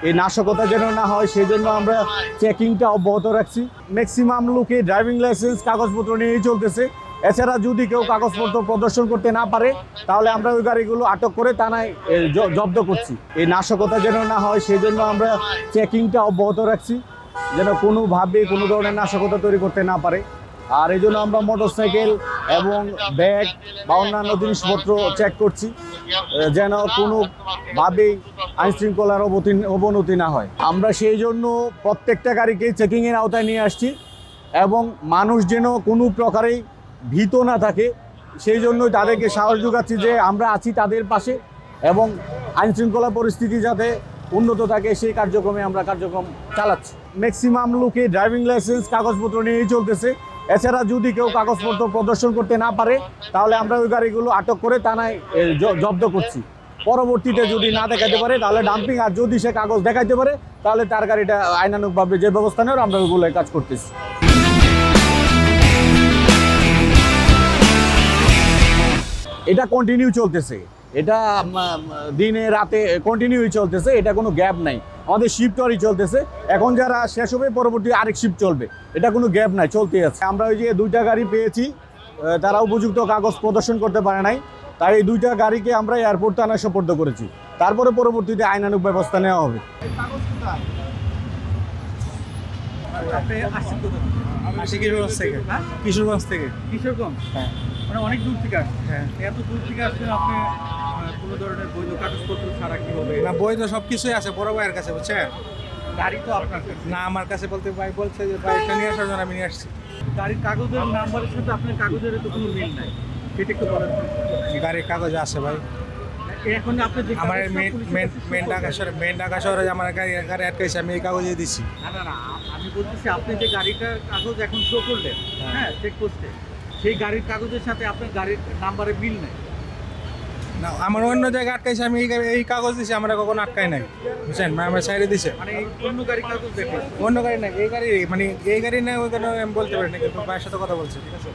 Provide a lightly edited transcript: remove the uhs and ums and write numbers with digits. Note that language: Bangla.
এই নাশকতা যেন না হয় সেই জন্য আমরা চেকিংটা অব্যাহত রাখছি। ম্যাক্সিমাম লোকে ড্রাইভিং লাইসেন্স কাগজপত্র নিয়েই চলতেছে। এছাড়া যদি কেউ কাগজপত্র প্রদর্শন করতে না পারে তাহলে আমরা ওই গাড়িগুলো আটক করে থানায় জব্দ করছি। এই নাশকতা যেন না হয় সেই জন্য আমরা চেকিংটা অব্যাহত রাখছি, যেন কোনোভাবে কোনো ধরনের নাশকতা তৈরি করতে না পারে। আর এই জন্য আমরা মোটরসাইকেল এবং ব্যাগ বা অন্যান্য জিনিসপত্র চেক করছি, যেন কোনোভাবেই আইনশৃঙ্খলার অবনতি না হয়। আমরা সেই জন্য প্রত্যেকটা গাড়িকে চেকিংয়ের আওতায় নিয়ে আসছি এবং মানুষ যেন কোনো প্রকারেই ভীত না থাকে সেই জন্যই তাদেরকে সাহস যোগাচ্ছি যে আমরা আছি তাদের পাশে এবং আইনশৃঙ্খলা পরিস্থিতি যাতে উন্নত থাকে সেই আমরা কার্যক্রম চালাচ্ছি। ম্যাক্সিমাম লোকে ড্রাইভিং লাইসেন্স কাগজপত্র নিয়েই চলতেছে। এছাড়া যদি কেউ কাগজপত্র প্রদর্শন করতে না পারে তাহলে আমরা ওই গাড়িগুলো আটক করে থানায় জব্দ করছি। পরবর্তীতে যদি না দেখাতে পারে তাহলে ডাম্পিং, আর যদি সে কাগজ দেখাইতে পারে তাহলে তার গাড়িটা আইনানুগভাবে যে ব্যবস্থা নেওয়ার আমরা ওইগুলো কাজ করতেছি। এটা কন্টিনিউ চলতেছে, এটা দিনে রাতে কন্টিনিউই চলতেছে, এটা কোনো গ্যাপ নাই। আমাদের শিফটরই চলতেছে, এখন যারা শেষ হবে পরবর্তী আরেক শিফট চলবে, এটা কোনো গ্যাপ নাই, চলতেই আছে। আমরা ওই যে 2টা গাড়ি পেয়েছি, তারা উপযুক্ত কাগজ প্রদর্শন করতে পারে নাই, তাই এই 2টা গাড়িকে আমরা এয়ারপোর্ট থানায় সোপর্দ করেছি। তারপরে পরবর্তীতে আইনানুগ ব্যবস্থা নেওয়া হবে। কিশোরগঞ্জ থেকে। কিশোরগঞ্জ? হ্যাঁ। মানে অনেক দূর থেকে আসছেন? হ্যাঁ। এত দূর থেকে আসছেন আপনি কোনো ধরনের বৈধ কাগজপত্র ছাড়া কিভাবে? না, বই তো সব কিছুই আছে বড় ভাইয়ের কাছে, বুঝছেন? গাড়ি তো আপনার কাছে না, আমার কাছে বলতে ভাই বলছে যে ভাই এটা নিয়ে আসার জন্য আমি নিয়ে আসছি। গাড়ির কাগজের নাম্বারের সাথে আপনার কাগজের তো কোনো মিল নাই, সেটা একটু বলেন। গাড়ির কাগজ আছে ভাই, এখন আপনি যে আমার মেন ঢাকা শহরে আমার গাড়ি আটকাইছে, আমি এই কাগজে দিচ্ছি। না না না, আমি বলতেছি আপনি যে গাড়িটার কাগজ এখন শো করলেন, হ্যাঁ, চেকপোস্টে, সেই গাড়ির কাগজের সাথে আপনার গাড়ির নাম্বারে মিল নেই। না, আমার অন্য জায়গায় আটকাইছে, আমি এই কাগজ দিছি, আমরা কখনো আটকাই নাই, বুঝছেন? আমার সাইডে দিছে, মানে অন্য গাড়ির কাগজ দেখে। অন্য গাড়ি নাই, এই গাড়ি, মানে এই গাড়ি নাই ওই গাড়ি আমি বলতে পারি না, কিন্তু ভাইয়ের সাথে কথা বলছি, ঠিক আছে?